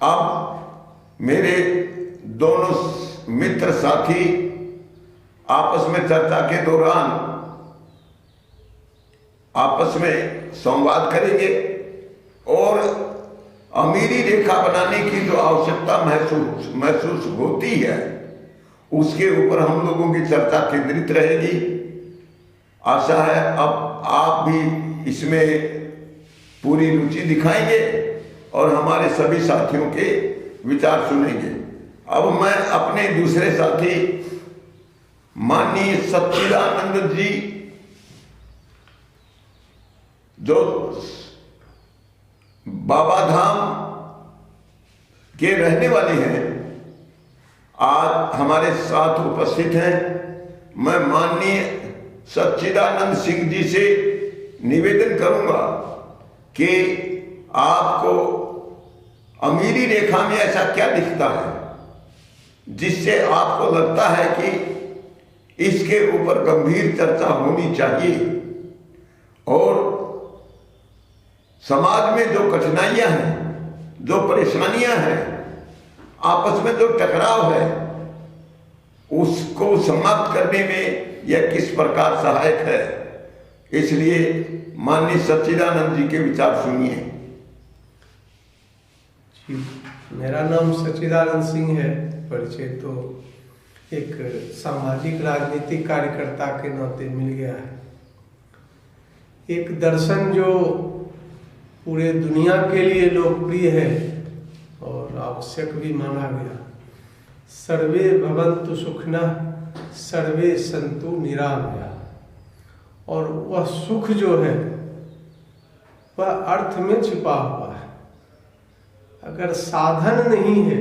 अब मेरे दोनों मित्र साथी आपस में चर्चा के दौरान आपस में संवाद करेंगे और अमीरी रेखा बनाने की जो आवश्यकता महसूस होती है उसके ऊपर हम लोगों की चर्चा केंद्रित रहेगी। आशा है अब आप भी इसमें पूरी रुचि दिखाएंगे और हमारे सभी साथियों के विचार सुनेंगे। अब मैं अपने दूसरे साथी माननीय सच्चिदानंद जी जो बाबा धाम के रहने वाले हैं आज हमारे साथ उपस्थित हैं। मैं माननीय सच्चिदानंद सिंह जी से निवेदन करूंगा कि आपको अमीरी रेखा में ऐसा क्या दिखता है जिससे आपको लगता है कि इसके ऊपर गंभीर चर्चा होनी चाहिए और समाज में जो कठिनाइयां हैं, जो परेशानियां हैं, आपस में जो टकराव है उसको समाप्त करने में यह किस प्रकार सहायक है। इसलिए माननीय सच्चिदानंद जी के विचार सुनिए। मेरा नाम सच्चिदानंद सिंह है। परिचय तो एक सामाजिक राजनीतिक कार्यकर्ता के नाते मिल गया है। एक दर्शन जो पूरे दुनिया के लिए लोकप्रिय है और आवश्यक भी माना गया, सर्वे भवन्तु सुखिनः सर्वे सन्तु निरामया। और वह सुख जो है वह अर्थ में छिपा हुआ है। अगर साधन नहीं है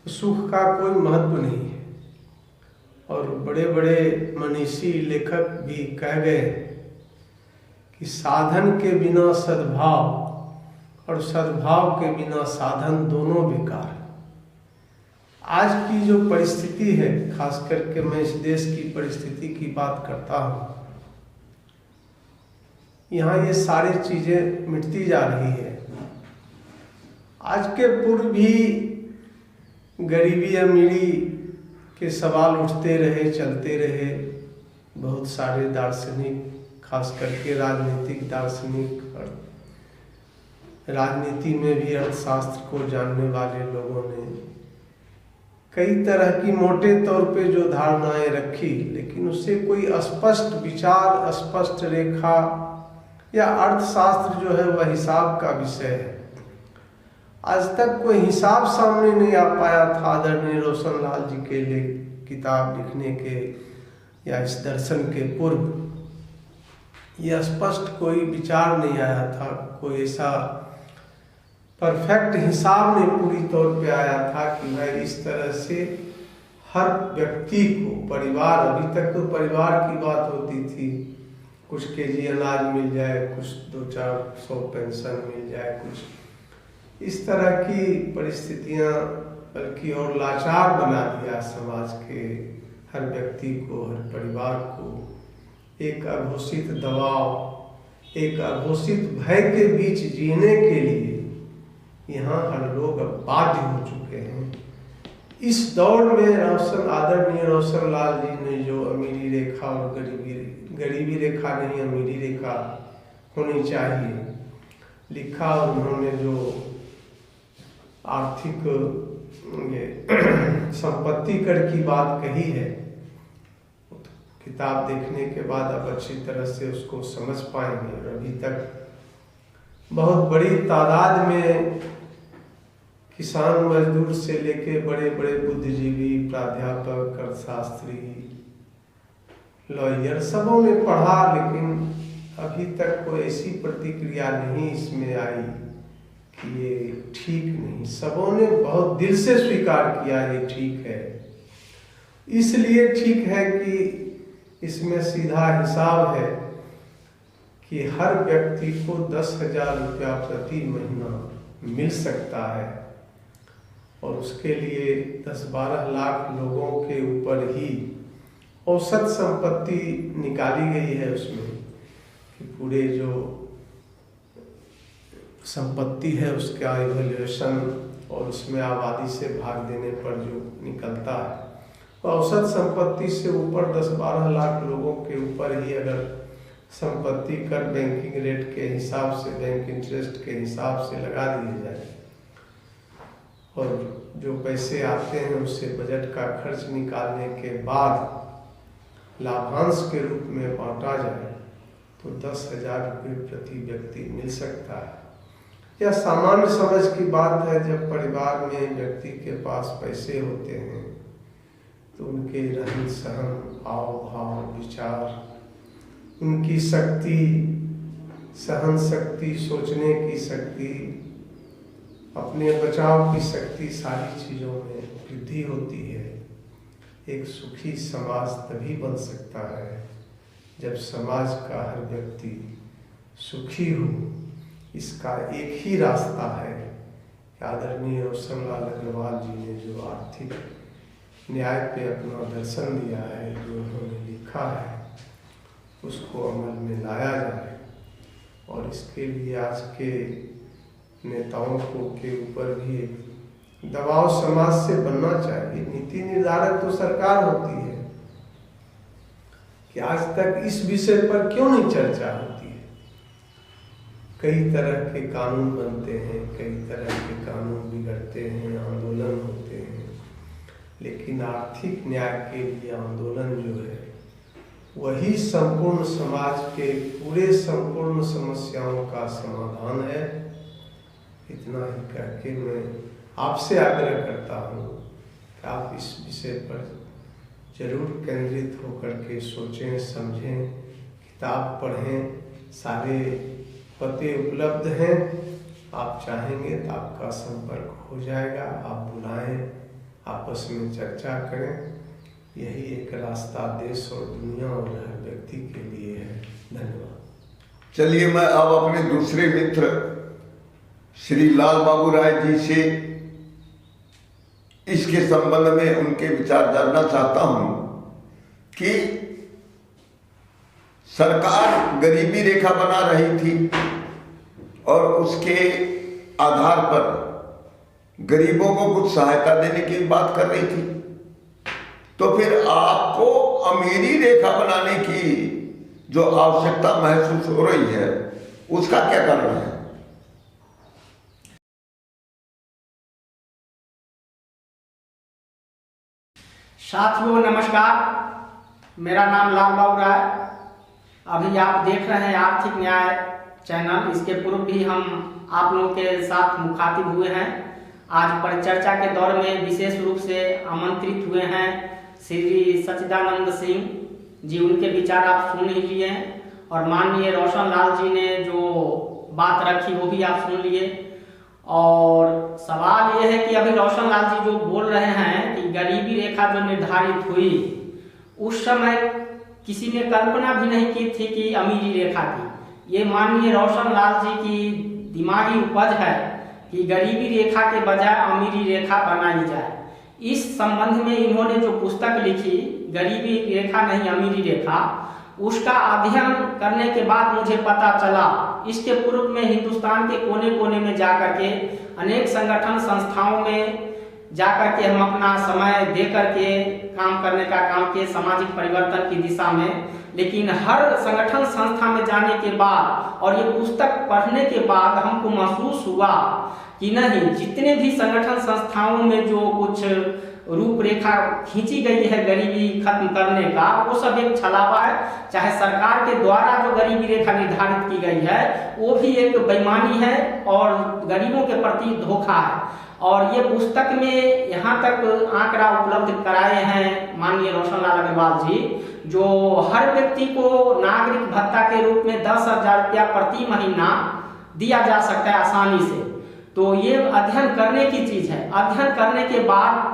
तो सुख का कोई महत्व नहीं है। और बड़े बड़े मनीषी लेखक भी कह गए कि साधन के बिना सद्भाव और सद्भाव के बिना साधन दोनों बेकार है। आज की जो परिस्थिति है, खास करके मैं इस देश की परिस्थिति की बात करता हूँ, यहाँ ये सारी चीजें मिटती जा रही है। आज के पूर्व भी गरीबी अमीरी के सवाल उठते रहे, चलते रहे। बहुत सारे दार्शनिक, खास करके राजनीतिक दार्शनिक और राजनीति में भी अर्थशास्त्र को जानने वाले लोगों ने कई तरह की मोटे तौर पे जो धारणाएं रखी, लेकिन उससे कोई स्पष्ट विचार, स्पष्ट रेखा या अर्थशास्त्र जो है वह हिसाब का विषय है। आज तक कोई हिसाब सामने नहीं आ पाया था आदरणीय रोशन लाल जी के लिए किताब लिखने के या इस दर्शन के पूर्व। यह स्पष्ट कोई विचार नहीं आया था, कोई ऐसा परफेक्ट हिसाब नहीं पूरी तौर पे आया था कि वह इस तरह से हर व्यक्ति को, परिवार, अभी तक तो परिवार की बात होती थी, कुछ केजी अनाज मिल जाए, कुछ 200-400 पेंशन मिल जाए, कुछ इस तरह की परिस्थितियां बल्कि और लाचार बना दिया समाज के हर व्यक्ति को, हर परिवार को। एक अघोषित दबाव, एक अघोषित भय के बीच जीने के लिए यहाँ हर लोग अब बाध्य हो चुके हैं। इस दौर में आदरणीय रोशन लाल जी ने जो अमीरी रेखा और गरीबी रेखा नहीं, अमीरी रेखा होनी चाहिए लिखा, उन्होंने जो आर्थिक संपत्ति कर की बात कही है, किताब देखने के बाद आप अच्छी तरह से उसको समझ पाएंगे। और अभी तक बहुत बड़ी तादाद में किसान मजदूर से लेके बड़े बड़े बुद्धिजीवी, प्राध्यापक, अर्थशास्त्री, लॉयर सबों ने पढ़ा, लेकिन अभी तक कोई ऐसी प्रतिक्रिया नहीं इसमें आई कि ये ठीक नहीं। सबों ने बहुत दिल से स्वीकार किया ये ठीक है। इसलिए ठीक है कि इसमें सीधा हिसाब है कि हर व्यक्ति को 10,000 रुपया प्रति महीना मिल सकता है और उसके लिए 10-12 लाख लोगों के ऊपर ही औसत संपत्ति निकाली गई है उसमें कि पूरे जो संपत्ति है उसका इवैल्यूएशन और उसमें आबादी से भाग देने पर जो निकलता है, तो औसत संपत्ति से ऊपर 10-12 लाख लोगों के ऊपर ही अगर संपत्ति कर बैंकिंग रेट के हिसाब से, बैंक इंटरेस्ट के हिसाब से लगा दिए जाए और जो पैसे आते हैं उससे बजट का खर्च निकालने के बाद लाभांश के रूप में बांटा जाए तो 10,000 रुपये प्रति व्यक्ति मिल सकता है। यह सामान्य समझ की बात है। जब परिवार में व्यक्ति के पास पैसे होते हैं तो उनके रहन सहन, हाव भाव, विचार, उनकी शक्ति, सहन शक्ति, सोचने की शक्ति, अपने बचाव की शक्ति, सारी चीज़ों में वृद्धि होती है। एक सुखी समाज तभी बन सकता है जब समाज का हर व्यक्ति सुखी हो। इसका एक ही रास्ता है। आदरणीय रोशनलाल अग्रवाल जी ने जो आर्थिक न्याय पे अपना दर्शन दिया है, जो उन्होंने लिखा है, उसको अमल में लाया जाए और इसके लिए आज के नेताओं को के ऊपर भी एक दबाव समाज से बनना चाहिए। नीति निर्धारक तो सरकार होती है कि आज तक इस विषय पर क्यों नहीं चर्चा होती है। कई तरह के कानून बनते हैं, कई तरह के कानून बिगड़ते हैं, आंदोलन होते हैं, लेकिन आर्थिक न्याय के लिए आंदोलन जो है वही संपूर्ण समाज के पूरे संपूर्ण समस्याओं का समाधान है। इतना ही कह के मैं आपसे आग्रह करता हूँ कि आप इस विषय पर जरूर केंद्रित होकर के सोचें, समझें, किताब पढ़ें। सारे पते उपलब्ध हैं। आप चाहेंगे तो आपका संपर्क हो जाएगा। आप बुलाएं, आपस में चर्चा करें। यही एक रास्ता देश और दुनिया और हर व्यक्ति के लिए है। धन्यवाद। चलिए, मैं अब अपने दूसरे मित्र श्री लाल बाबू राय जी से इसके संबंध में उनके विचार जानना चाहता हूं कि सरकार गरीबी रेखा बना रही थी और उसके आधार पर गरीबों को कुछ सहायता देने की बात कर रही थी, तो फिर आपको अमीरी रेखा बनाने की जो आवश्यकता महसूस हो रही है उसका क्या कारण है? साथियों नमस्कार, मेरा नाम लाल बाबू राय। अभी आप देख रहे हैं आर्थिक न्याय चैनल। इसके पूर्व भी हम आप लोगों के साथ मुखातिब हुए हैं। आज परिचर्चा के दौर में विशेष रूप से आमंत्रित हुए हैं श्री सच्चिदानंद सिंह जी। उनके विचार आप सुन ही लिए और माननीय रोशन लाल जी ने जो बात रखी वो भी आप सुन लिए। और सवाल ये है कि अभी रोशन लाल जी जो बोल रहे हैं कि गरीबी रेखा जो निर्धारित हुई, उस समय किसी ने कल्पना भी नहीं की थी कि अमीरी रेखा की। ये माननीय रोशन लाल जी की दिमागी उपज है कि गरीबी रेखा के बजाय अमीरी रेखा बनाई जाए। इस संबंध में इन्होंने जो पुस्तक लिखी, गरीबी रेखा नहीं अमीरी रेखा, उसका अध्ययन करने के बाद मुझे पता चला। इसके पूर्व में हिंदुस्तान के कोने कोने में जाकर के अनेक संगठन संस्थाओं में जाकर के हम अपना समय दे करके काम करने का काम किए सामाजिक परिवर्तन की दिशा में। लेकिन हर संगठन संस्था में जाने के बाद और ये पुस्तक पढ़ने के बाद हमको महसूस हुआ कि नहीं, जितने भी संगठन संस्थाओं में जो कुछ रूपरेखा खींची गई है गरीबी खत्म करने का, वो सब एक छलावा है। चाहे सरकार के द्वारा जो गरीबी रेखा निर्धारित की गई है वो भी एक बेईमानी है और गरीबों के प्रति धोखा है। और ये पुस्तक में यहाँ तक आंकड़ा उपलब्ध कराए हैं माननीय रोशन लाल अग्रवाल जी, जो हर व्यक्ति को नागरिक भत्ता के रूप में 10,000 रुपया प्रति महीना दिया जा सकता है आसानी से। तो ये अध्ययन करने की चीज है। अध्ययन करने के बाद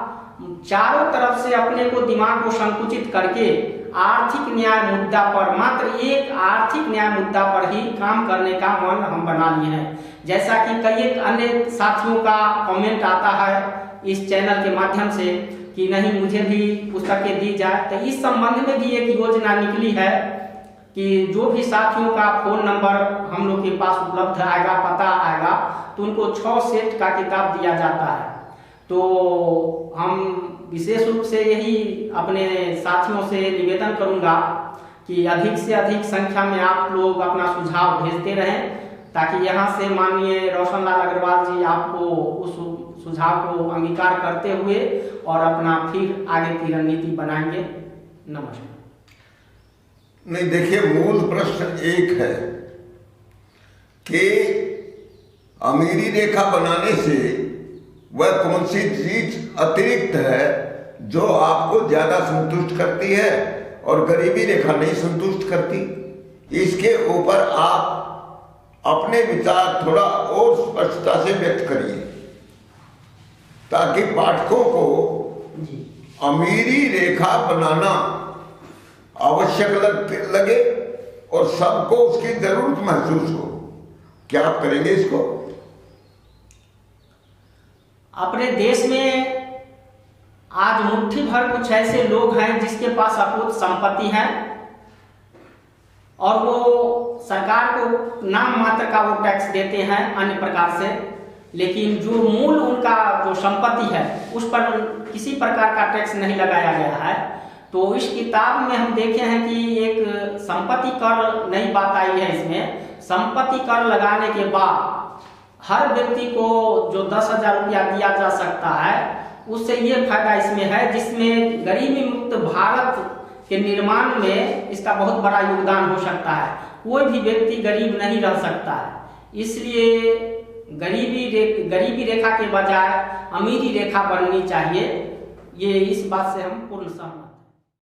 चारों तरफ से अपने को दिमाग को संकुचित करके आर्थिक न्याय मुद्दा पर, मात्र एक आर्थिक न्याय मुद्दा पर ही काम करने का मन हम बना लिए हैं। जैसा कि कई अन्य साथियों का कमेंट आता है इस चैनल के माध्यम से कि नहीं मुझे भी पुस्तकें दी जाए, तो इस संबंध में भी एक योजना निकली है कि जो भी साथियों का फ़ोन नंबर हम लोग के पास उपलब्ध आएगा, पता आएगा, तो उनको 6 सेट का किताब दिया जाता है। तो हम विशेष रूप से यही अपने साथियों से निवेदन करूंगा कि अधिक से अधिक संख्या में आप लोग अपना सुझाव भेजते रहें, ताकि यहाँ से माननीय रोशनलाल अग्रवाल जी आपको उस सुझाव को अंगीकार करते हुए और अपना फिर आगे की रणनीति बनाएंगे। नमस्कार। नहीं, देखिए, मूल प्रश्न एक है कि अमीरी रेखा बनाने से वह कौन सी चीज अतिरिक्त है जो आपको ज्यादा संतुष्ट करती है और गरीबी रेखा नहीं संतुष्ट करती। इसके ऊपर आप अपने विचार थोड़ा और स्पष्टता से व्यक्त करिए, ताकि पाठकों को अमीरी रेखा बनाना आवश्यक लगे और सबको उसकी जरूरत महसूस हो। क्या आप करेंगे इसको? अपने देश में आज मुट्ठी भर कुछ ऐसे लोग हैं जिसके पास अकूत संपत्ति है और वो सरकार को नाम मात्र का वो टैक्स देते हैं अन्य प्रकार से, लेकिन जो मूल उनका जो संपत्ति है उस पर किसी प्रकार का टैक्स नहीं लगाया गया है। तो इस किताब में हम देखे हैं कि एक संपत्ति कर नई बात आई है। इसमें संपत्ति कर लगाने के बाद हर व्यक्ति को जो 10,000 रुपया दिया जा सकता है, उससे ये फायदा इसमें है, जिसमें गरीबी मुक्त भारत के निर्माण में इसका बहुत बड़ा योगदान हो सकता है। कोई भी व्यक्ति गरीब नहीं रह सकता है, इसलिए गरीबी रेखा के बजाय अमीरी रेखा बननी चाहिए। ये इस बात से हम पूर्ण सहमत हैं।